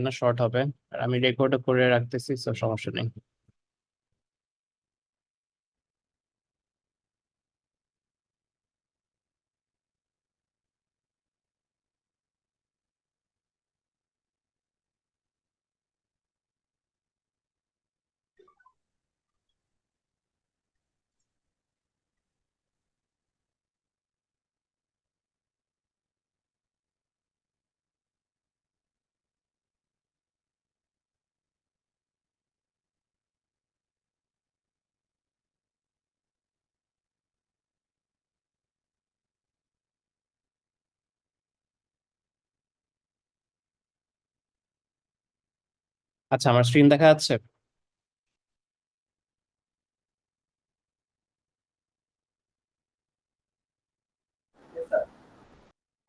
না শর্ট হবে। আর আমি রেকর্ড করে রাখতেছি, তো সমস্যা নেই। আচ্ছা, আমার স্ক্রিন দেখা যাচ্ছে।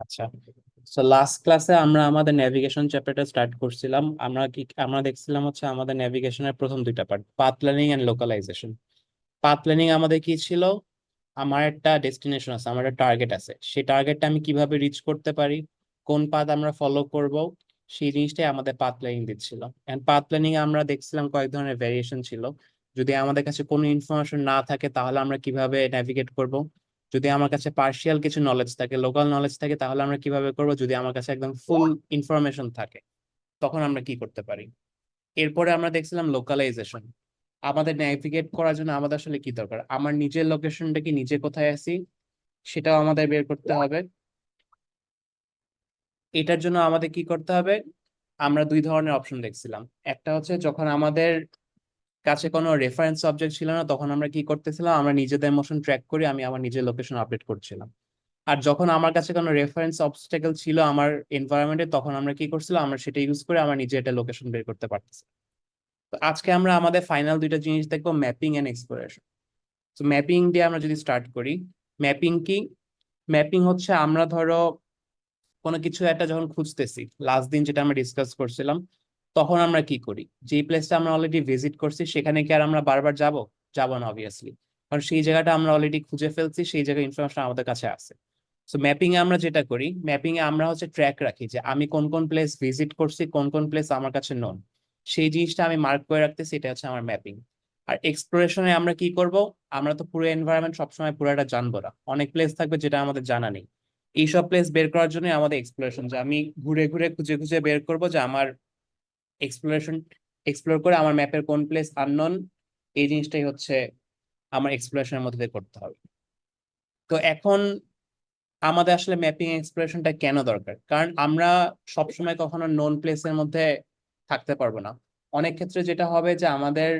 আচ্ছা, তো লাস্ট ক্লাসে আমরা আমাদের নেভিগেশন চ্যাপ্টারটা স্টার্ট করছিলাম। আমরা দেখছিলাম হচ্ছে আমাদের নেভিগেশনের প্রথম দুইটা part, path planning and localization. Path planning আমাদের কি ছিল? আমার একটা ডেস্টিনেশন আছে, আমার একটা টার্গেট আছে, সেই টার্গেটটা আমি কিভাবে রিচ করতে পারি, কোন পাথ আমরা ফলো করব, সেই জিনিসটাই আমাদের পাথ প্ল্যানিং দিচ্ছিল। এন্ড পাথ প্ল্যানিং এ আমরা দেখছিলাম কয়েক ধরনের ভেরিয়েশন ছিল। যদি আমাদের কাছে কোনো ইনফরমেশন না থাকে তাহলে আমরা কিভাবে নেভিগেট করব, যদি আমার কাছে পার্শিয়াল কিছু নলেজ থাকে, লোকাল নলেজ থাকে, তাহলে আমরা কিভাবে করব, যদি আমার কাছে একদম ফুল ইনফরমেশন থাকে তখন আমরা কি করতে পারি। এরপরে আমরা দেখছিলাম লোকালাইজেশন। আমাদের নেভিগেট করার জন্য আমাদের আসলে কি দরকার, আমার নিজের লোকেশনটা কি, নিজে কোথায় আছি সেটাও আমাদের বের করতে হবে। এটার জন্য আমাদের কি করতে হবে, আমরা দুই ধরনের অপশন দেখছিলাম। একটা হচ্ছে যখন আমাদের কাছে কোনো রেফারেন্স অবজেক্ট ছিল না, তখন আমরা কি করতেছিলাম, আমরা নিজেদের মোশন ট্র্যাক করে আমি আমার নিজের লোকেশন আপডেট করছিলাম। আর যখন আমার কাছে কোনো রেফারেন্স অবস্টাকেল ছিল আমার এনভায়রনমেন্টে, তখন আমরা কি করছিলাম, আমরা সেটা ইউজ করে আমার নিজে একটা লোকেশন বের করতে পারতেছি। তো আজকে আমরা আমাদের ফাইনাল দুইটা জিনিস দেখবো, ম্যাপিং এন্ড এক্সপ্লোরেশন। তো ম্যাপিং দিয়ে আমরা যদি স্টার্ট করি, ম্যাপিং কি? ম্যাপিং হচ্ছে আমরা ধরো কোনো কিছু একটা যখন খুঁজতেছি, লাস্ট দিন যেটা আমরা ডিসকাস করছিলাম, তখন আমরা কি করি, যে প্লেসটা আমরা অলরেডি ভিজিট করছি সেখানে কি আর আমরা বারবার যাব? যাব না অবভিয়াসলি, কারণ সেই জায়গাটা আমরা অলরেডি খুঁজে ফেলছি, সেই জায়গায় ইনফরমেশন আমাদের কাছে আছে। সো ম্যাপিং এ আমরা যেটা করি, ম্যাপিং এ আমরা হচ্ছে ট্র্যাক রাখি যে আমি কোন কোন প্লেস ভিজিট করছি, কোন কোন প্লেস আমার কাছে নন, সেই জিনিসটা আমি মার্ক করে রাখতেছি, এটা হচ্ছে আমার ম্যাপিং। আর এক্সপ্লোরেশনে আমরা কি করব, আমরা তো পুরো এনভায়রনমেন্ট সবসময় পুরোটা জানবো না, অনেক প্লেস থাকবে যেটা আমাদের জানা নেই। এইসব প্লেস বের করার জন্য আমাদের এক্সপ্লোরেশন, যে আমি ঘুরে ঘুরে খুঁজে খুঁজে বের করব যে আমার এক্সপ্লোরেশন, এক্সপ্লোর করে আমার ম্যাপের কোন প্লেস আননোন, এই জিনিসটাই হচ্ছে আমার এক্সপ্লোরেশনের মধ্যে দিয়ে করতে হবে। তো এখন আমাদের আসলে ম্যাপিং এক্সপ্লোরেশনটা কেন দরকার, কারণ আমরা সবসময় কখনো নোন প্লেসের মধ্যে থাকতে পারবো না। অনেক ক্ষেত্রে যেটা হবে যে আমাদের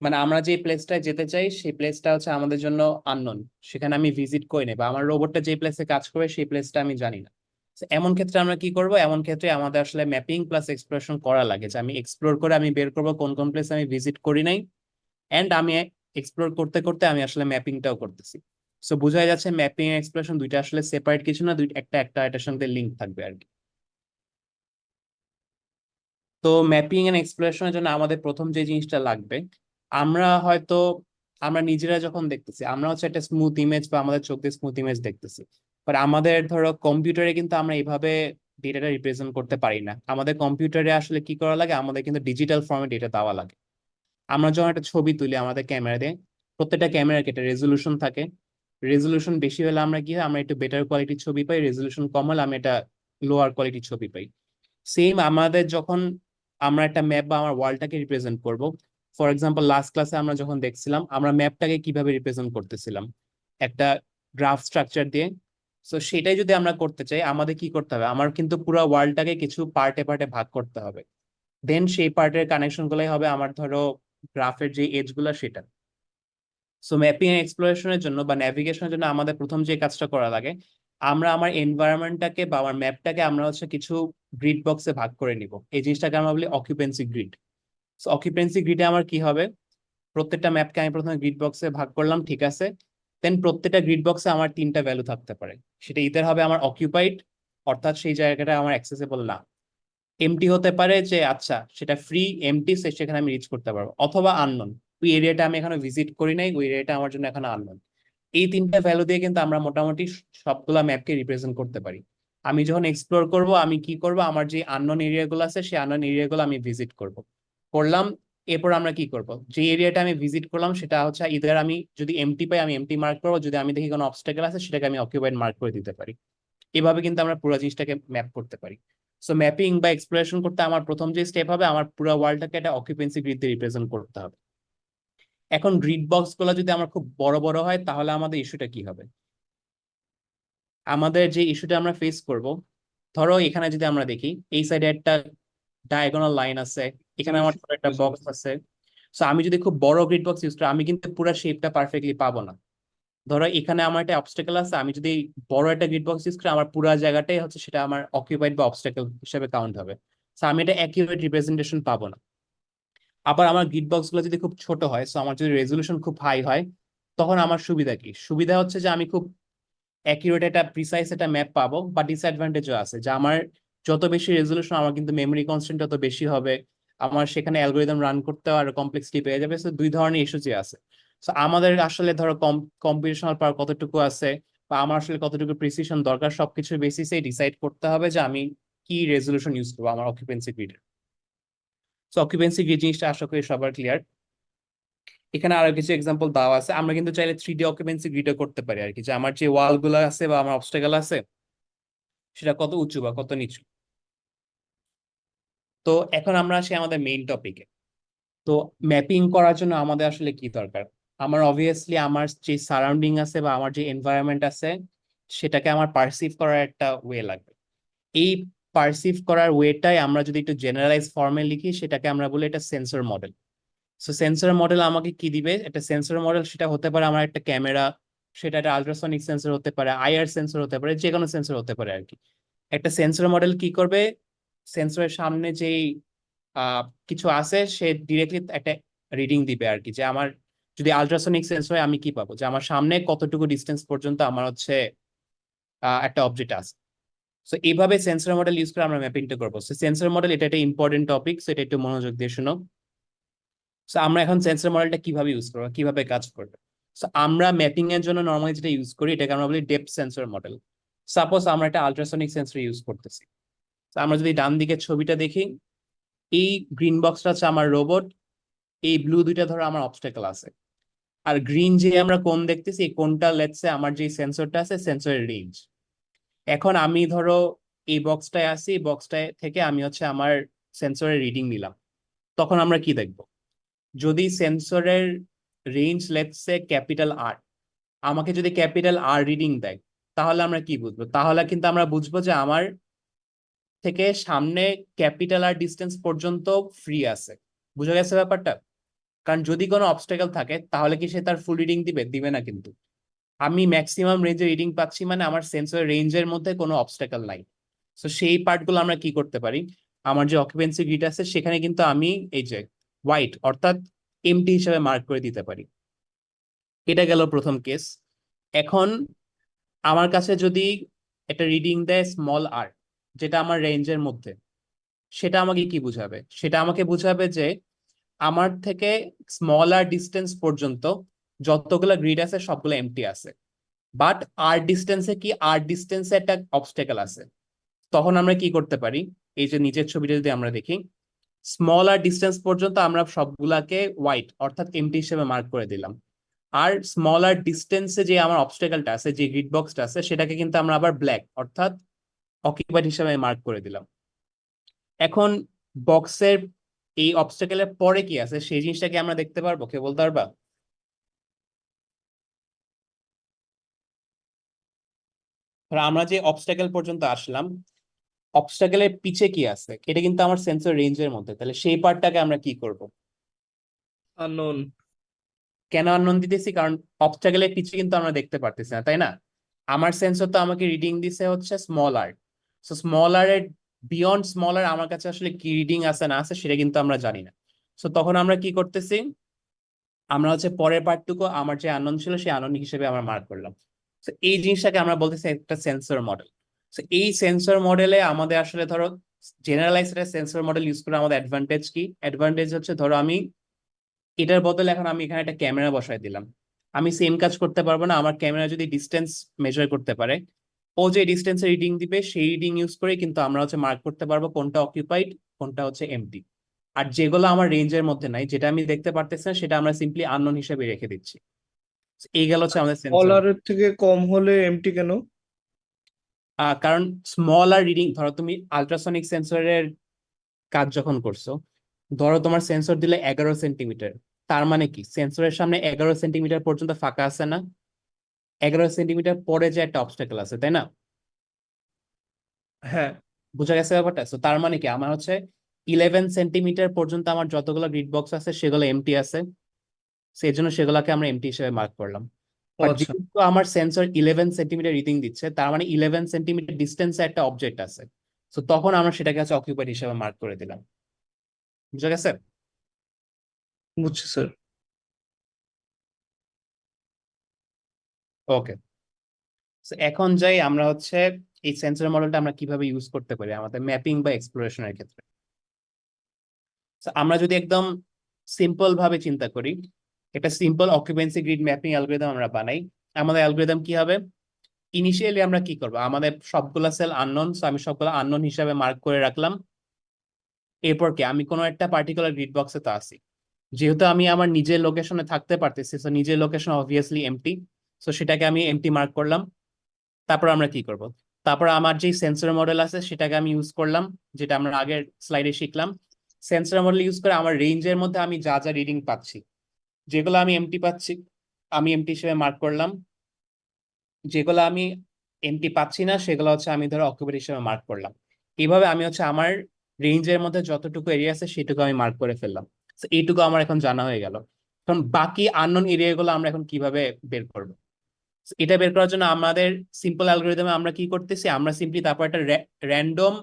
মানে আমরা যে প্লেসটায় যেতে চাই সেই প্লেসটা হচ্ছে আমাদের জন্য আননোন, সেখানে আমি ভিজিট করি না, বা আমার রোবটটা যে প্লেসে কাজ করবে সেই প্লেসটা আমি জানি না। So, এমন ক্ষেত্রে আমরা কি করব, এমন ক্ষেত্রে আমাদের আসলে ম্যাপিং প্লাস এক্সপ্লোরেশন করা লাগে, যে আমি এক্সপ্লোর করে আমি বের করব কোন কোন প্লেস আমি ভিজিট করি নাই, এন্ড আমি এক্সপ্লোর করতে করতে আমি আসলে ম্যাপিংটাও করতেছি। সো বোঝাই যাচ্ছে ম্যাপিং এক্সপ্লোরেশন দুইটা আসলে সেপারেট কিছু না, দুই একটা একটা এটার সঙ্গে লিঙ্ক থাকবে আর কি। তো ম্যাপিং এন্ড এক্সপ্লোরেশনের জন্য আমাদের প্রথম যে জিনিসটা লাগবে, আমরা হয়তো আমরা নিজেরা যখন দেখতেছি, আমরা হচ্ছে একটা স্মুথ ইমেজ বা আমাদের চোখ দিয়ে স্মুথ ইমেজ দেখতেছি, বাট আমাদের ধরো কম্পিউটারে কিন্তু আমরা এইভাবে ডেটাটা রিপ্রেজেন্ট করতে পারি না। আমাদের কম্পিউটারে আসলে কি করা লাগে, আমাদের কিন্তু ডিজিটাল ফর্মে ডেটা দেওয়া লাগে। আমরা যখন একটা ছবি তুলি আমাদের ক্যামেরা দিয়ে, প্রত্যেকটা ক্যামেরার একটা রেজলিউশন থাকে। রেজলিউশন বেশি হলে আমরা কি হয়, আমরা একটু বেটার কোয়ালিটির ছবি পাই, রেজলিউশন কম হলে আমি এটা লোয়ার কোয়ালিটির ছবি পাই। সেম আমাদের যখন আমরা একটা ম্যাপ বা আমার ওয়ার্ল্ডটাকে রিপ্রেজেন্ট করব, ফর এক্সাম্পল লাস্ট ক্লাসে আমরা যখন দেখছিলাম আমরা ম্যাপটাকে কিভাবে রিপ্রেজেন্ট করতেছিলাম, একটা গ্রাফ স্ট্রাকচার দিয়ে। তো সেটাই যদি আমরা করতে চাই, আমাদের কি করতে হবে, আমার কিন্তু পুরো ওয়ার্ল্ডটাকে কিছু পার্টে পার্টে ভাগ করতে হবে। দেন সেই পার্টের কানেকশন গুলাই হবে আমার ধরো গ্রাফের যে এজ গুলা সেটা। সো ম্যাপিং এন্ড এক্সপ্লোরেশনের জন্য বা ন্যাভিগেশনের জন্য আমাদের প্রথম যে কাজটা করা লাগে, আমরা আমার এনভায়রনমেন্টটাকে বা আমার ম্যাপটাকে আমরা হচ্ছে কিছু গ্রিড বক্সে ভাগ করে নিব। এই জিনিসটাকে আমরা বলি অকুপেন্সি গ্রিড। সো অকুপেন্সি গ্রিডে আমার কি হবে, প্রত্যেকটা ম্যাপকে আমি প্রথমে গ্রিড বক্সে ভাগ করলাম, ঠিক আছে। দেন প্রত্যেকটা গ্রিড বক্সে আমার তিনটা ভ্যালু থাকতে পারে। সেটা ইদার হবে আমার অকিউপাইড, অর্থাৎ সেই জায়গাটা আমার অ্যাক্সেসিবল না। এমটি হতে পারে যে আচ্ছা সেটা ফ্রি, এমটি, সেখানে আমি রিচ করতে পারবো, অথবা আননোন, ওই এরিয়াটা আমি এখনো ভিজিট করি নাই, ওই এরিয়াটা আমার জন্য এখনো আননোন। এই তিনটা ভ্যালু দিয়ে কিন্তু আমরা মোটামুটি সবগুলা ম্যাপকে রিপ্রেজেন্ট করতে পারি। আমি যখন এক্সপ্লোর করব আমি কি করব, আমার যে আননোন এরিয়া গুলো আছে সেই আননোন এরিয়া গুলো আমি ভিজিট করলাম। এরপর আমরা কি করব, যে এরিয়াটা আমি ভিজিট করলাম সেটা হচ্ছে ইদার আমি যদি এমটি পাই আমি এমটি মার্ক করবো, যদি আমি দেখি কোনো অবস্টাকেল আছে সেটাকে আমি অকুপাইড মার্ক করে দিতে পারি। এভাবে কিন্তু আমরা পুরো জিনিসটাকে ম্যাপ করতে পারি। সো ম্যাপিং বা এক্সপ্লোরেশন করতে আমার প্রথম যে স্টেপ হবে, আমার পুরো ওয়ার্ল্ডটাকে একটা অকুপেন্সি গ্রিড দিয়ে রিপ্রেজেন্ট করতে হবে। এখন গ্রিড বক্স গুলো যদি আমার খুব বড় বড় হয় তাহলে আমাদের ইস্যুটা কি হবে? আমাদের যে ইস্যুটা আমরা ফেস করব, ধরো এখানে যদি আমরা দেখি এই সাইডে একটা ডায়াগোনাল লাইন আছে, এখানে আমার ছোট একটা বক্স আছে। সো আমি যদি খুব বড় গ্রিড বক্স ইউজ করি আমি কিন্তু পুরো শেপটা পারফেক্টলি পাবো না। ধরো এখানে আমার একটা অবস্টাকেল আছে, আমি যদি বড় একটা গ্রিড বক্স ইউজ করি আমার পুরো জায়গাটাই হচ্ছে সেটা আমার অকুপাইড বা অবস্টাকেল হিসেবে কাউন্ট হবে। সো আমি এটা অ্যাকিউরেট রিপ্রেজেন্টেশন পাবো না। আবার আমার গ্রিড বক্স গুলো যদি খুব ছোট হয়, সো আমার যদি রেজলিউশন খুব হাই হয়, তখন আমার সুবিধা কি? সুবিধা হচ্ছে যে আমি খুব অ্যাকিউরেট একটা প্রিসাইজ একটা ম্যাপ পাবো, বা ডিসঅ্যাডভান্টেজও আছে যে আমার যত বেশি রেজলিউশন আমার কিন্তু মেমরি কনস্ট্যান্ট তত বেশি হবে, আমার সেখানে অ্যালগোরিদম রান করতে আর কমপ্লেক্সিটি পেয়ে যাবে। সো দুই ধরনের ইস্যুজি আছে। সো আমাদের আসলে ধরো কম্পিউটেশনাল পাওয়ার কতটুকু আছে বা আমার আসলে কতটুকু প্রিসিশন দরকার সবকিছুর বেসিসে ডিসাইড করতে হবে যে আমি কি রেজলিউশন ইউজ করবো আমার অকুপেন্সি গ্রিডে। সো অকুপেন্সি গ্রিড জিনিসটা আশা করি সবার ক্লিয়ার। এখানে আরো কিছু এক্সাম্পল দেওয়া আছে, আমরা কিন্তু চাইলে 3D অকুপেন্সি গ্রিডও করতে পারি আর কি, যে আমার যে ওয়াল গুলো আছে বা আমার অবস্টাকেল আছে সেটা কত উঁচু বা কত নিচু। তো এখন আমরা আসি আমাদের মেইন টপিকে। তো ম্যাপিং করার জন্য আমাদের আসলে কি দরকার? আমার অবভিয়াসলি আমার যে সারাউন্ডিং আছে বা আমার যে এনভায়রনমেন্ট আছে সেটাকে আমার পারসিভ করার একটা ওয়ে লাগবে। এই পারসিভ করার ওয়েটাই আমরা যদি একটু জেনারেলাইজ ফর্মে লিখি সেটাকে আমরা বলি এটা sensor model. So sensor model আমাকে কি দিবে? একটা সেন্সর মডেল সেটা হতে পারে আমার একটা ক্যামেরা, সেটা একটা আল্ট্রাসনিক সেন্সর হতে পারে, আইআর সেন্সর হতে পারে, যে কোনো সেন্সর হতে পারে আর কি। একটা সেন্সর মডেল কি করবে? সেন্সরের সামনে যেই কিছু আছে সে ডিরেক্টলি একটা রিডিং দিবে আর কি, যে আমার যদি আল্ট্রাসনিক সেন্সর হয় আমি কি পাবো, যে আমার সামনে কতটুকু ডিস্টেন্স পর্যন্ত আমার হচ্ছে একটা অবজেক্ট আছে। সো এইভাবে সেন্সর মডেল ইউজ করে আমরা ম্যাপিংটা করবো। সো সেন্সর মডেল এটা একটা ইম্পর্টেন্ট টপিক, সো এটা একটু মনোযোগ দিয়ে শুনো। সো আমরা এখন সেন্সর মডেলটা কিভাবে ইউজ করবো, কিভাবে কাজ করবে? সো আমরা ম্যাপিং এর জন্য নর্মালি যেটা ইউজ করি এটাকে আমরা বলি ডেপথ সেন্সর মডেল। সাপোজ আমরা একটা আল্ট্রাসনিক সেন্সর ইউজ করতেছি। তো আমরা যদি ডান দিকের ছবিটা দেখি, এই গ্রিন বক্সটা হচ্ছে আমার রোবট, এই ব্লু দুইটা ধরো আমার অবস্টাকেল আছে, আর গ্রিন যে আমরা কোণ দেখতেছি এই কোণটা লেটসে আমার যে সেন্সরটা আছে সেন্সরের রেঞ্জ। এখন আমি ধরো এই বক্সটায় আছি, এই বক্সটায় থেকে আমি হচ্ছে আমার সেন্সরের রিডিং নিলাম। তখন আমরা কি দেখবো? যদি সেন্সরের রেঞ্জ লেটসে ক্যাপিটাল আর, আমাকে যদি ক্যাপিটাল আর রিডিং দেয়, তাহলে আমরা কি বুঝবো? তাহলে কিন্তু আমরা বুঝবো যে আমার থেকে সামনে ক্যাপিটাল আর ডিস্টেন্স পর্যন্ত ফ্রি আছে। বুঝা গেছে ব্যাপারটা? কারণ যদি কোনো অবস্টাকেল থাকে তাহলে কি সে তার ফুল রিডিং দিবে? দিবে না কিন্তু। আমি ম্যাক্সিমাম রেঞ্জে রিডিং পাচ্ছি মানে আমার সেন্সর রেঞ্জের মধ্যে কোনো অবস্টাকেল নাই। তো সেই পার্টগুলো আমরা কি করতে পারি, আমার যে অকুপেন্সি গ্রিড আছে সেখানে কিন্তু আমি এই যে হোয়াইট অর্থাৎ এমটি হিসেবে মার্ক করে দিতে পারি। এটা গেল প্রথম কেস। এখন আমার কাছে যদি একটা রিডিং দেয় স্মল আর, যেটা আমার রেঞ্জের মধ্যে, সেটা আমাকে কি বুঝাবে? সেটা আমাকে বুঝাবে যে আমার থেকে স্মল আর ডিস্টেন্স পর্যন্ত যতগুলো গ্রিড আছে সবগুলো এমটি আছে, বাট আর ডিস্টেন্সে কি, আর ডিস্টেন্সে একটা অবস্টেকেল আছে। তখন আমরা কি করতে পারি? এই যে নিচের ছবিটা যদি আমরা দেখি, স্মল আর ডিস্টেন্স পর্যন্ত আমরা সবগুলাকে হোয়াইট অর্থাৎ এমটি হিসেবে মার্ক করে দিলাম। আর স্মল আর ডিস্টেন্সে যে আমার অবস্টেকেলটা আছে, যে গ্রিড বক্সটা আছে, সেটাকে কিন্তু আমরা আবার ব্ল্যাক অর্থাৎ অকিউপাইড হিসেবে মার্ক করে দিলাম। এখন বক্সের এই অবস্টেকেলের পরে কি আছে সেই জিনিসটাকে আমরা দেখতে পারবো? কে বলতে পারবা? ধরো আমরা যে অবস্টেকেল পর্যন্ত আসলাম, অবস্টাকেলের পিছে কি আছে এটা কিন্তু আমার সেন্সর রেঞ্জের মধ্যে, তাহলে সেই পার্টটাকে আমরা কি করব? আননোন। কেন আননোন দিতেছি? কারণ অবস্টাকেলের পিছে কিন্তু আমরা দেখতে পারতেছি না, তাই না? আমার সেন্সর তো আমাকে রিডিং দিছে হচ্ছে স্মল আর। সো স্মল আর এর বিয়ন্ড স্মল আর আমার কাছে আসলে কি রিডিং আছে না আছে সেটা কিন্তু আমরা জানি না। সো তখন আমরা কি করতেছি, আমরা হচ্ছে পরের পার্টটুকু আমার যে আননোন ছিল সেই আননোন হিসেবে আমরা মার্ক করলাম। তো এই জিনিসটাকে আমরা বলতেছি একটা সেন্সর মডেল। তো এই সেন্সর মডেলে আমাদের আসলে ধরো জেনারেলাইজ একটা সেন্সর মডেল ইউজ করে আমাদের অ্যাডভান্টেজ কি? অ্যাডভান্টেজ হচ্ছে ধরো আমি এটার বদলে এখন আমি এখানে একটা ক্যামেরা বসাই দিলাম, আমি সেম কাজ করতে পারবো না? আমার ক্যামেরা যদি ডিস্টেন্স মেজার করতে পারে, ও যে ডিস্টেন্সে রিডিং দিবে সেই রিডিং ইউজ করে কিন্তু আমরা হচ্ছে মার্ক করতে পারবো কোনটা অকিউপাইড কোনটা হচ্ছে এমটি। আর যেগুলো আমার রেঞ্জের মধ্যে নাই, যেটা আমি দেখতে পারতেছি না, সেটা আমরা সিম্পলি আননোন হিসেবে রেখে দিচ্ছি। এই গেল হচ্ছে আমাদের সেন্সর। স্মল এর থেকে কম হলে এমটি কেন? কারণ স্মল আর রিডিং, ধরো তুমি আল্ট্রাসনিক সেন্সরের কাজ যখন করছো, ধরো তোমার সেন্সর দিলে 11 সেন্টিমিটার, তার মানে কি সেন্সরের সামনে 11 সেন্টিমিটার পর্যন্ত ফাঁকা আছে না? 11 সেন্টিমিটার পরে যে একটা অবস্টাকেল আছে, তাই না? হ্যাঁ। বুঝা গেছে ব্যাপারটা? তো তার মানে কি আমার হচ্ছে 11 সেন্টিমিটার পর্যন্ত আমার যতগুলো গ্রিড বক্স আছে সেগুলো এমটি আছে, সেই জন্য সেগুলোকে আমরা এমটি হিসেবে মার্ক করলাম। ও বাট আচ্ছা। যেহেতু আমার সেন্সর 11 সেন্টিমিটার রিডিং দিচ্ছে, তার মানে 11 সেন্টিমিটার ডিস্টেন্সে একটা অবজেক্ট আছে, তো তখন আমরা সেটাকে হচ্ছে অকিউপাইড হিসেবে মার্ক করে দিলাম। বুঝা গেছে? বুঝছি স্যার। ওকে। এখন যাই আমরা হচ্ছে এই সেন্সর মডেলটা আমরা কিভাবে ইউজ করতে পারি আমাদের ম্যাপিং বা এক্সপ্লোরেশনের ক্ষেত্রে। So, আমরা যদি একদম সিম্পল ভাবে চিন্তা করি, একটা simple occupancy grid mapping algorithm আমরা বানাই। আমাদের অ্যালগরিদম কি হবে? ইনিশিয়ালি আমরা কি করব, আমাদের সবগুলা সেল আননোন, আমি সবগুলো আননোন হিসাবে মার্ক করে রাখলাম। এরপর কি আমি কোনো একটা পার্টিকুলার গ্রিড বক্সে তো আছি, যেহেতু আমি আমার নিজের লোকেশনে থাকতে পারতেছি, তো নিজের লোকেশন অবভিয়াসলি এমটি, তো সেটাকে আমি এমটি মার্ক করলাম। তারপর আমরা কি করব, তারপর আমার যে সেন্সর মডেল আছে সেটাকে আমি ইউজ করলাম, যেটা আমরা আগের স্লাইডে শিখলাম। সেন্সর মডেল ইউজ করে আমার রেঞ্জের মধ্যে আমি যা যা রিডিং পাচ্ছি, যেগুলো আমি এমটি পাচ্ছি আমি এমটি হিসেবে মার্ক করলাম, যেগুলো আমি এমটি পাচ্ছি না সেগুলো হচ্ছে আমি ধরো অকুপেড হিসেবে মার্ক করলাম। এইভাবে আমি হচ্ছে আমার রেঞ্জের মধ্যে যতটুকু এরিয়া আছে সেটুকু আমি মার্ক করে ফেললাম। তো এইটুকু আমার এখন জানা হয়ে গেল। এখন বাকি আননোন এরিয়াগুলো আমরা এখন কিভাবে বের করব? এটা বের করার জন্য আমাদের সিম্পল অ্যালগরিদমে আমরা কি করতেছি, আমরা সিম্পলি তারপর একটা র্যান্ডম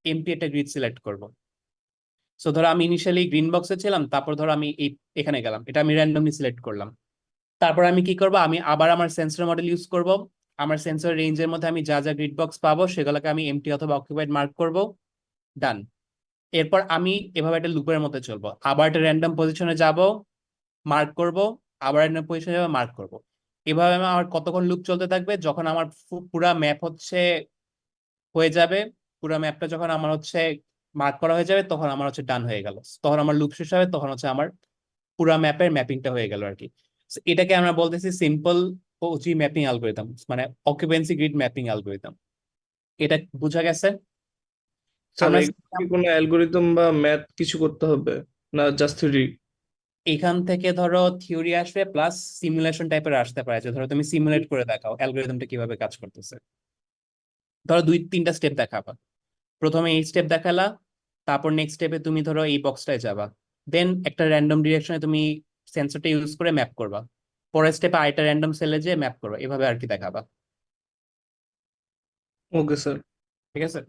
এমপি একটা গ্রিড সিলেক্ট করব। সো ধরো আমি ইনিশিয়ালি গ্রিন বক্সে ছিলাম, তারপর ধরো আমি এই এখানে গেলাম, এটা আমি র্যান্ডমলি সিলেক্ট করলাম। তারপর আমি কি করব, আমি আবার আমার সেন্সর মডেল ইউজ করব। আমার সেন্সর রেঞ্জের মধ্যে আমি যা যা গ্রিড বক্স পাবো সেগুলোকে আমি এমটি অথবা অকুপাইড মার্ক করব। ডান। এরপর আমি এভাবে একটা লুপের মধ্যে চলবো, আবার একটা র্যান্ডম পজিশনে যাব, মার্ক করব, আবার র্যান্ডম পজিশনে যাবো, মার্ক করব। এভাবে আমার কতক্ষণ লুপ চলতে থাকবে, যখন আমার পুরা ম্যাপ হচ্ছে হয়ে যাবে, পুরা ম্যাপটা যখন আমার হচ্ছে মার্ক করা হয়ে যাবে, তখন আমার হচ্ছে ডান হয়ে গেল, তখন আমার লুপ শেষ হবে, তখন হচ্ছে আমার পুরা ম্যাপের ম্যাপিংটা হয়ে গেল আর কি। So, এটাকে আমরা বলতেছি সিম্পল ওজি ম্যাপিং অ্যালগরিদম, মানে অকুপেন্সি গ্রিড ম্যাপিং অ্যালগরিদম। এটা বোঝা গেছে? স্যার আমরা এখানে কি কোনো অ্যালগোরিদম বা ম্যাথ কিছু করতে হবে, না জাস্ট থিওরি? এখান থেকে ধরো থিওরি আসবে প্লাস সিমুলেশন টাইপের আসতে পারে, যে ধরো তুমি সিমুলেট করে দেখাও অ্যালগরিদমটা কিভাবে কাজ করতেছে। ধরো 2-3টা স্টেপ দেখাবা, প্রথমে এই স্টেপ দেখালা, তারপর নেক্সট স্টেপে তুমি ধরো এই বক্সটায় যাবা, দেন একটা র্যান্ডম ডিরেকশনে তুমি সেন্সরটা ইউজ করে ম্যাপ করবা, পরের স্টেপে আরেকটা র্যান্ডম সেলে যে ম্যাপ করবা, এভাবে আর কি দেখাবা। Okay sir. ঠিক আছে?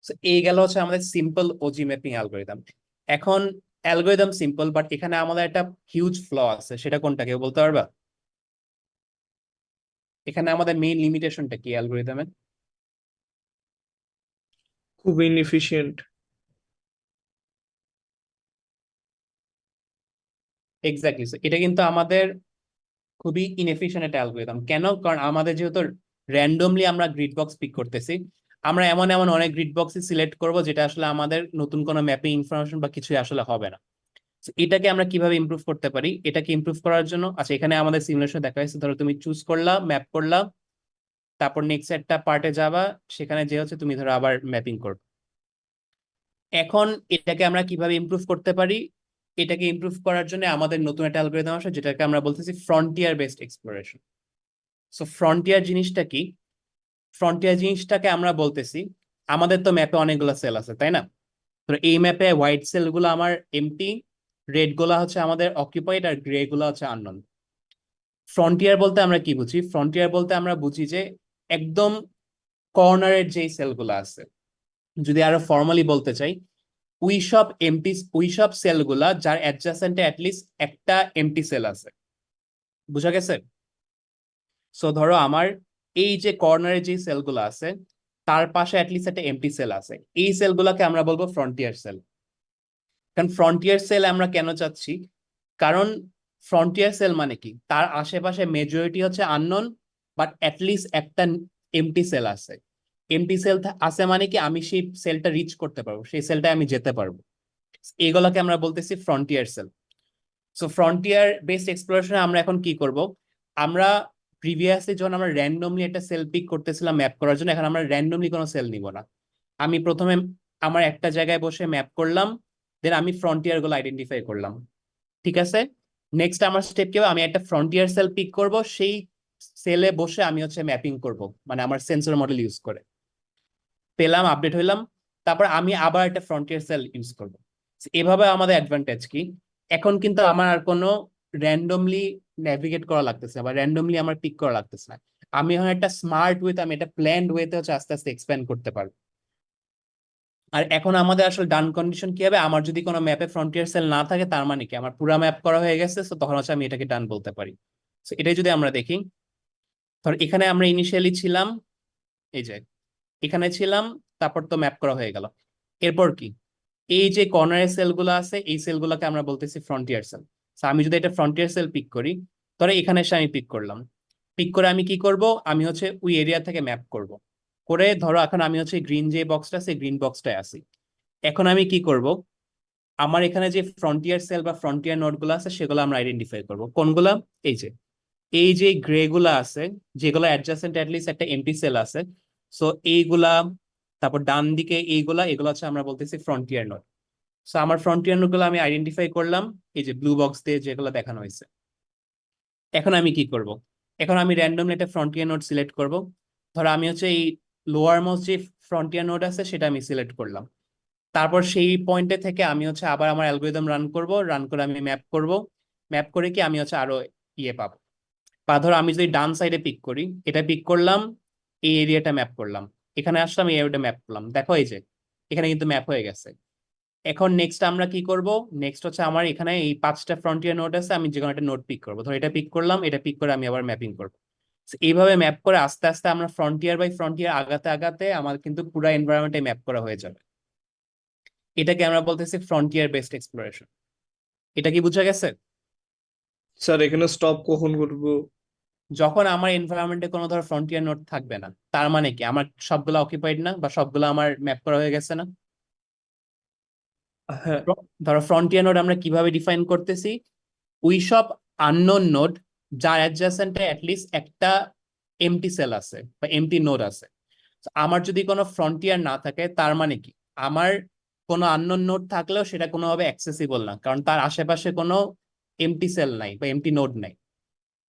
So, এই গেল হচ্ছে আমাদের সিম্পল ওজি ম্যাপিং অ্যালগরিদম। এখন অ্যালগরিদম সিম্পল, বাট এখানে আমাদের একটা হিউজ ফ্ল আছে, সেটা কোনটা কেউ বলতে পারবা? এখানে আমাদের মেইন লিমিটেশনটা কি অ্যালগরিদমের? খুব ইনএফিশিয়েন্ট। এক্স্যাক্টলি, এটা কিন্তু আমাদের খুবই ইনএফিশিয়েন্ট একটা অ্যালগরিদম। কেন? কারণ আমাদের যেহেতু র্যান্ডমলি আমরা গ্রিড বক্স পিক করতেছি, আমরা এমন এমন অনেক গ্রিড বক্সই সিলেক্ট করব যেটা আসলে আমাদের নতুন কোনো ম্যাপিং ইনফরমেশন বা কিছুই আসলে হবে না। So, এটাকে আমরা কিভাবে ইমপ্রুভ করতে পারি? এটাকে ইমপ্রুভ করার জন্য, আচ্ছা এখানে আমাদের সিমুলেশন দেখা হয়েছে, ধরো তুমি চুজ করলা, ম্যাপ করলা, তারপর নেক্সট একটা পার্টে যাবা, সেখানে যে হচ্ছে তুমি ধরো আবার ম্যাপিং করবে। এখন এটাকে আমরা কিভাবে ইমপ্রুভ করতে পারি? এটাকে ইমপ্রুভ করার জন্য আমাদের নতুন একটা অ্যালগরিদম আসে, যেটাকে আমরা বলতেছি frontier based exploration. So frontier জিনিসটা কি? ফ্রন্টিয়ার জিনিসটাকে আমরা বলতেছি, আমাদের তো ম্যাপে অনেকগুলো সেল আছে, তাই না? তো এই ম্যাপে হোয়াইট সেল গুলো আমার এমটি, রেড গুলা হচ্ছে আমাদের অকুপাইড, আর গ্রে গুলা হচ্ছে আননোন। ফ্রন্টিয়ার বলতে আমরা কি বুঝি? ফ্রন্টিয়ার বলতে আমরা বুঝি যে একদম কর্নারের যেই সেলগুলো আছে, যদি আরো ফর্মালি বলতে চাই, ওই সব সেলগুলা যার অ্যাডজাসেন্টে অ্যাটলিস্ট একটা এমটি সেল আছে। বুঝা গেছে? সো ধরো আমার এই যে কর্নারে যে সেলগুলো আছে, তার পাশে অ্যাটলিস্ট একটা এমটি সেল আছে, এই সেলগুলোকে আমরা বলবো ফ্রন্টিয়ার সেল। কারণ ফ্রন্টিয়ার সেল আমরা কেন চাচ্ছি? কারণ ফ্রন্টিয়ার সেল মানে কি, তার আশেপাশে মেজরিটি হচ্ছে আননোন, বাট অ্যাটলিস্ট একটা এমটি সেল আছে। এমটি সেল আছে মানে কি আমি সেই সেলটা রিচ করতে পারবো, সেই সেলটায় আমি যেতে পারবো। এগুলোকে আমরা বলতেছি frontier cell. So frontier based এক্সপ্লোরেশনে আমরা এখন কি করব, আমরা প্রিভিয়াসলি যখন আমরা র্যান্ডমলি একটা সেল পিক করতেছিলাম ম্যাপ করার জন্য, এখন আমরা র্যান্ডমলি কোনো সেল নিব না। আমি প্রথমে আমার একটা জায়গায় বসে ম্যাপ করলাম, দেন আমি ফ্রন্টিয়ার গুলো আইডেন্টিফাই করলাম। ঠিক আছে, নেক্সট আমার স্টেপ কি হবে, আমি একটা ফ্রন্টিয়ার সেল পিক করব, সেই সেলে বসে আমি হচ্ছে ম্যাপিং করব, মানে আমার সেন্সর মডেল ইউজ করে। পেলাম, আপডেট হইলাম, তারপর আমি আবার একটা ফ্রন্টিয়ার সেল ইউজ করব। এভাবে আমাদের অ্যাডভান্টেজ কি, এখন কিন্তু আমার আর কোনো র্যান্ডমলি নেভিগেট করা লাগতেছে না বা র্যান্ডমলি আমার পিক করা লাগতেছে না। আমি এখন একটা স্মার্ট ওয়েতে, আমি একটা প্ল্যান্ড ওয়েতে হচ্ছে আস্তে আস্তে এক্সপ্যান্ড করতে পারবো। আর এখন আমাদের আসলে ডান কন্ডিশন কি হবে, আমার যদি কোনো ম্যাপে ফ্রন্টিয়ার সেল না থাকে তার মানে কি আমার পুরো ম্যাপ করা হয়ে গেছে, তো তখন হচ্ছে আমি এটাকে ডান বলতে পারি। তো এটাই যদি আমরা দেখি, ধর এখানে আমরা ইনিশিয়ালি ছিলাম, এই যে এখানে ছিলাম, তারপর তো ম্যাপ করা হয়ে গেল। এরপর কি, এই যে কর্নারের সেলগুলো আছে এই সেলগুলোকে আমরা বলতেছি ফ্রন্টিয়ার সেল। আমি যদি এটা ফ্রন্টিয়ার সেল পিক করি, ধরো এখানে এসে আমি পিক করলাম, পিক করে আমি কি করব, আমি হচ্ছে ওই এরিয়া থেকে ম্যাপ করব, করে ধরো এখন আমি হচ্ছে গ্রিন যে বক্সটা আছে গ্রিন বক্সটায় আছি। এখন আমি কি করব, আমার এখানে যে ফ্রন্টিয়ার সেল বা ফ্রন্টিয়ার নোড গুলো আছে সেগুলো আমরা আইডেন্টিফাই করব। কোনগুলা, এই যে এই যে গ্রে গুলা আছে, যেগুলো অ্যাডজাসেন্ট অ্যাটলিস্ট একটা এমটি সেল আছে, সো এইগুলা, তারপর ডান দিকে এইগুলা, এগুলো হচ্ছে আমরা বলতেছি ফ্রন্টিয়ার নোড। সো আমার ফ্রন্টিয়ার নোড গুলো আমি আইডেন্টিফাই করলাম এই যে ব্লু বক্স দিয়ে যেগুলো দেখানো হয়েছে। এখন আমি কি করব, এখন আমি র্যান্ডমলি একটা ফ্রন্টিয়ার নোড সিলেক্ট করব। ধরো আমি হচ্ছে এই লোয়ার মোস্ট যে ফ্রন্টিয়ার নোড আছে সেটা আমি সিলেক্ট করলাম। তারপর সেই পয়েন্টে থেকে আমি হচ্ছে আবার আমার অ্যালগোরিদম রান করব, রান করে আমি ম্যাপ করব। ম্যাপ করে কি আমি হচ্ছে আরো ইয়ে পাবো। বা ধরো আমি যদি ডান সাইডে পিক করি, এটা পিক করলাম, এই এরিয়াটা ম্যাপ করলাম, এখানে আসলাম, এই এরিয়াটা ম্যাপ করলাম, দেখো এই যে এখানে কিন্তু ম্যাপ হয়ে গেছে। এখন নেক্সট আমরা কি করব, নেক্সট হচ্ছে আমার এখানে এই 5টা ফ্রন্টিয়ার নোড আছে, আমি যে কোনো একটা নোড পিক করবো, ধরো এটা পিক করলাম, এটা পিক করে আমি আবার ম্যাপিং করবো। So, এইভাবে ম্যাপ করে আস্তে আস্তে আমরা ফ্রন্টিয়ার বাই ফ্রন্টিয়ার আগাতে আগাতে আমার কিন্তু পুরো এনভায়রনমেন্টে ম্যাপ করা হয়ে যাবে। এটাকে আমরা বলতেছি ফ্রন্টিয়ার বেসড এক্সপ্লোরেশন। এটা কি বোঝা গেছে? স্যার এখানে স্টপ কখন করব? যখন আমার এনভায়রনমেন্টে কোনো ধরো ফ্রন্টিয়ার নোড থাকবে না, তার মানে কি আমার সবগুলো অকুপাইড না বা সবগুলো আমার ম্যাপ করা হয়ে গেছে না। হ্যাঁ। ধরো ফ্রন্টিয়ার নোড আমরা কিভাবে ডিফাইন করতেছি, ওই সব আননোন নোড যার অ্যাডজাসেন্টে অ্যাটলিস্ট একটা এমটি সেল আছে বা এমটি নোড আছে। তো আমার যদি কোনো ফ্রন্টিয়ার না থাকে তার মানে কি আমার কোনো আননোন নোড থাকলেও সেটা কোনোভাবে অ্যাক্সেসিবল না, কারণ তার আশেপাশে কোনো এমটি সেল নাই বা এমটি নোড নাই।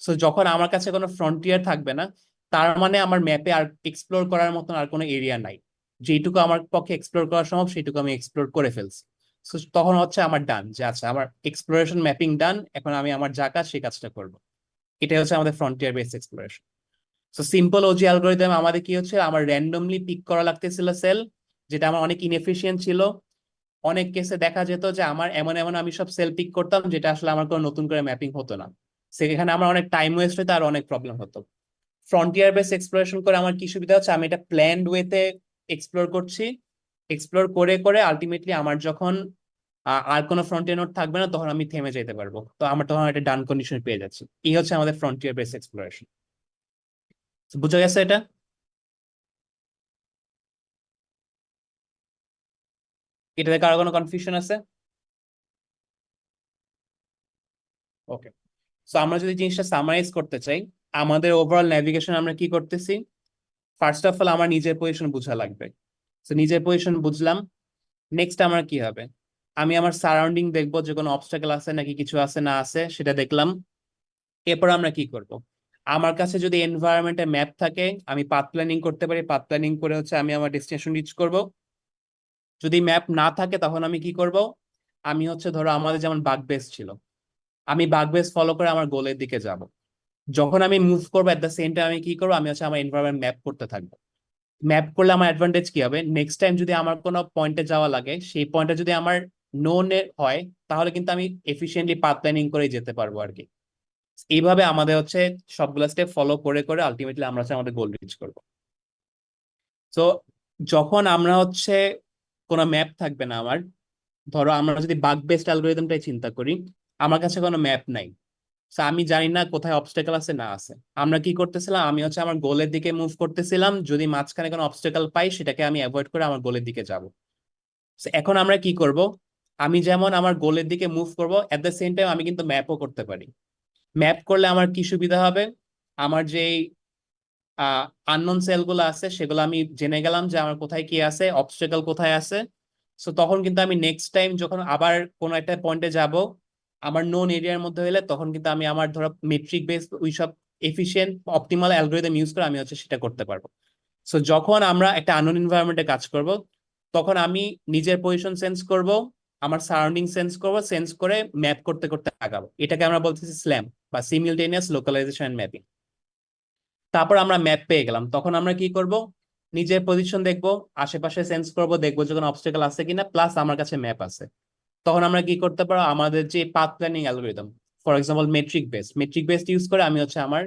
সো যখন আমার কাছে কোনো ফ্রন্টিয়ার থাকবে না, তার মানে আমার ম্যাপে আর এক্সপ্লোর করার মতন আর কোনো এরিয়া নাই। যেটুকু আমার পক্ষে এক্সপ্লোর করা সম্ভব সেটুকু আমি এক্সপ্লোর করে ফেলছি। সো তখন হচ্ছে আমার ডান, যে আচ্ছা আমার এক্সপ্লোরেশন ম্যাপিং ডান, এখন আমি আমার যা কাজ সেই কাজটা করবো। এটাই হচ্ছে আমাদের frontier base exploration. So simple OG algorithm আমাদের কি হচ্ছে, আমার র্যান্ডমলি পিক করা লাগতেছিল সেল, যেটা আমার অনেক ইনএফিশিয়েন্ট ছিল। অনেক কেসে দেখা যেত যে আমার এমন এমন আমি সব সেল পিক করতাম যেটা আসলে আমার কোনো নতুন করে ম্যাপিং হতো না, সেখানে আমার অনেক টাইম ওয়েস্ট হতো আর অনেক প্রবলেম হতো। ফ্রন্টিয়ার বেস এক্সপ্লোরেশন করে আমার কি সুবিধা হচ্ছে, আমি এটা প্ল্যান্ড ওয়েতে এক্সপ্লোর করছি, এক্সপ্লোর করে করে আলটিমেটলি আমার যখন আর কোনো ফ্রন্টিয়ার নোড থাকবে না তখন আমি থেমে যেতে পারবো, তো আমার তখন একটা ডান কন্ডিশন পেয়ে যাচ্ছি। এই হচ্ছে আমাদের ফ্রন্টিয়ার বেস এক্সপ্লোরেশন। বুঝা গেছে এটা? এটাতে কারো কোনো কনফিউশন আছে? ওকে, সো আমরা যদি জিনিসটা সামারাইজ করতে চাই, আমাদের ওভারঅল নেভিগেশন আমরা কি করতেছি, ফার্স্ট অফ অল আমার নিজের পজিশন বোঝা লাগবে। তো নিজের পজিশন বুঝলাম, নেক্সট আমার কি হবে, আমি আমার সারাউন্ডিং দেখবো যে কোনো অবস্টাকেল আছে নাকি কিছু আছে না আছে সেটা দেখলাম। এরপর আমরা কি করব, আমার কাছে যদি এনভায়রনমেন্টে ম্যাপ থাকে আমি পাথ প্ল্যানিং করতে পারি, পাথ প্ল্যানিং করে হচ্ছে আমি আমার ডেস্টিনেশন রিচ করব। যদি ম্যাপ না থাকে তখন আমি কি করব, আমি হচ্ছে ধরো আমাদের যেমন বাগ বেস ছিল, আমি বাগ বেস ফলো করে আমার গোলের দিকে যাব। যখন আমি মুভ করবো এট দ্য সেম টাইম আমি কি করবো, আমি হচ্ছে আমার এনভায়রনমেন্ট ম্যাপ করতে থাকবো। ম্যাপ করলে আমার অ্যাডভান্টেজ কি হবে, নেক্সট টাইম যদি আমার কোনো পয়েন্টে যাওয়া লাগে সেই পয়েন্টে যদি আমার নোন হয়, তাহলে কিন্তু আমি এফিসিয়েন্টলি পাথ প্ল্যানিং করে যেতে পারবো আর কি। এইভাবে আমাদের হচ্ছে সবগুলো স্টেপ ফলো করে করে আলটিমেটলি আমরা হচ্ছে আমাদের গোল রিচ করবো। তো যখন আমরা হচ্ছে কোনো ম্যাপ থাকবে না আমার, ধরো আমরা যদি বাগ বেসড অ্যালগোরিদমটাই চিন্তা করি, আমার কাছে কোনো ম্যাপ নাই। So, আমি জানি না কোথায় অবস্টাকেল আছে না আছে। আমরা কি করতেছিলাম, আমি হচ্ছে আমার গোলের দিকে মুভ করতেছিলাম, যদি মাঝখানে কোনো অবস্টাকেল পাই সেটাকে আমি অ্যাভয়েড করে আমার গোলের দিকে যাব। এখন আমরা কি করব, আমি যেমন আমার গোলের দিকে মুভ করব, এট দ্য সেম টাইম আমি কিন্তু ম্যাপও করতে পারি। ম্যাপ করলে আমার কি সুবিধা হবে, আমার যে আননোন সেলগুলো আছে সেগুলো আমি জেনে গেলাম যে আমার কোথায় কি আছে, অবস্টাকেল কোথায় আছে। সো তখন কিন্তু আমি নেক্সট টাইম যখন আবার কোনো একটা পয়েন্টে যাব, আমার নোন এরিয়ার মধ্যে হলে তখন কিন্তু আমি আমার ধরো মেট্রিক বেস ওইসব এফিশিয়েন্ট অপটিমাল অ্যালগোরিদম ইউজ করে আমি হচ্ছে সেটা করতে পারবো। সো যখন আমরা একটা আননোন এনভায়রনমেন্টে কাজ করব, তখন আমি নিজের পজিশন সেন্স করব, আমার সারাউন্ডিং সেন্স করব, সেন্স করে ম্যাপ করতে করতে আগাবো। এটাকে আমরা বলতেছি স্ল্যাম বা সিমিলটেনিয়াস লোকালাইজেশন ম্যাপিং। তারপর আমরা ম্যাপ পেয়ে গেলাম, তখন আমরা কি করব, নিজের পজিশন দেখবো, আশেপাশে সেন্স করব, দেখবো যে কোনো অবস্টাকেল আছে কিনা, প্লাস আমার কাছে ম্যাপ আছে। তখন আমরা কি করতে পারবো, আমাদের যে path planning algorithm, for example metric base use করে আমি হচ্ছে আমার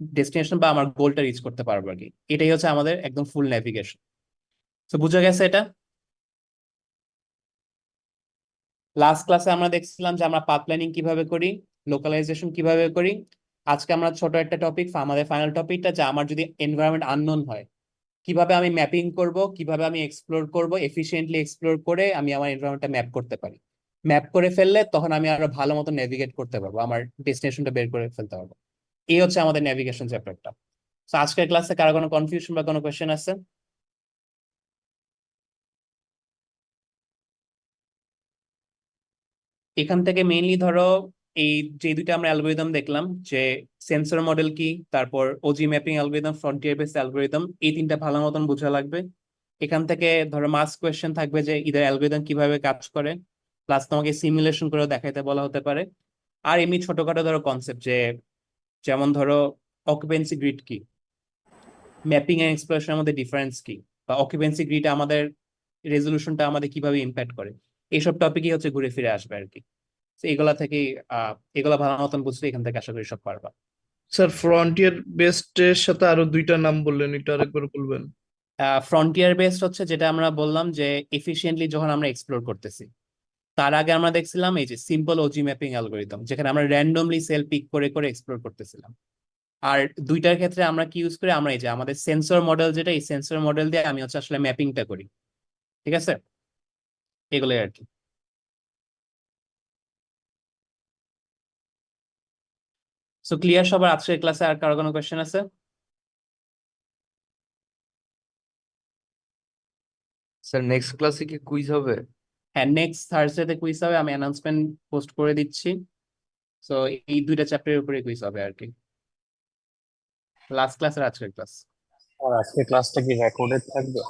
ডেস্টিনেশন বা আমার গোলটা রিচ করতে পারবো আর কি। এটাই হচ্ছে আমাদের একদম ফুল নেভিগেশন। তো বুঝা গেছে এটা। লাস্ট ক্লাসে আমরা দেখছিলাম যে আমরা পাথ প্ল্যানিং কিভাবে করি, লোকালাইজেশন কিভাবে করি। আজকে আমরা ছোট একটা টপিক, আমাদের ফাইনাল টপিকটা, যে আমার যদি এনভায়রনমেন্ট আননোন হয়, কিভাবে আমি ম্যাপিং করব, কিভাবে আমি এক্সপ্লোর করব, এফিশিয়েন্টলি এক্সপ্লোর করে আমি আমার এনভায়রনমেন্টটা ম্যাপ করতে পারি। ম্যাপ করে ফেললে তখন আমি আরো ভালো মতো নেভিগেট করতে পারবো, আমার ডেস্টিনেশনটা বের করে ফেলতে পারবো। এই হচ্ছে আমাদের নেভিগেশন চ্যাপ্টারটা। তো আজকের ক্লাসে কারো কোনো কনফিউশন বা কোনো কোয়েশ্চেন আছে? এখান থেকে মেইনলি ধরো এই যে দুইটা আমরা অ্যালগোরিদম দেখলাম, যে সেন্সর মডেল কি, তারপর OG mapping algorithm, frontier base algorithm, এই তিনটা ভালো মতন বোঝা লাগবে। এখান থেকে ধরো মাস কোয়েশ্চেন থাকবে যে ইদার অ্যালগোরিদম কিভাবে কাজ করে, প্লাস তোমাকে সিমুলেশন করে দেখাইতে বলা হতে পারে। আর এমনি ছোটখাটো ধরো কনসেপ্ট, যে যেমন ধরো অকুপেন্সি গ্রিড কি, ম্যাপিং এন্ড এক্সপ্লোরেশনের মধ্যে ডিফারেন্স কি, বা অকুপেন্সি গ্রিড আমাদের রেজলিউশনটা আমাদের কিভাবে ইম্প্যাক্ট করে, এইসব টপিকই হচ্ছে ঘুরে ফিরে আসবে আর কি। তো এগুলা থেকে এগুলা ভালো মতন বুঝলে এখান থেকে আশা করি সব পারবা। স্যার, ফ্রন্টিয়ার বেস্টের সাথে আরো দুইটা নাম বললেন, এটা আরেকবার বলবেন? ফ্রন্টিয়ার বেসড হচ্ছে যেটা আমরা বললাম যে এফিশিয়েন্টলি যখন আমরা এক্সপ্লোর করতেছি। তার আগে আমরা দেখছিলাম এই যে সিম্পল ওজি ম্যাপিং অ্যালগোরিদম, যেখানে আমরা র্যান্ডমলি সেল পিক করে করে এক্সপ্লোর করতেছিলাম। আর দুইটার ক্ষেত্রে আমরা কি ইউজ করি, আমরা এই যে আমাদের সেন্সর মডেল, যেটা এই সেন্সর মডেল দিয়ে আমি হচ্ছে আসলে ম্যাপিংটা করি। ঠিক আছে, এগুলোই আর কি। সো ক্লিয়ার সবার আজকের ক্লাসে? আর কারো কোনো কোয়েশ্চেন আছে? স্যার নেক্সট ক্লাসে কি কুইজ হবে? হ্যাঁ, নেক্সট থার্সডেতে কুইজ হবে, আমি অ্যানাউন্সমেন্ট পোস্ট করে দিচ্ছি। সো এই দুইটা চ্যাপ্টারের উপরে কুইজ হবে আর কি, লাস্ট ক্লাসের আজকের ক্লাস। আর আজকে ক্লাসটা কি রেকর্ডেড থাকবে?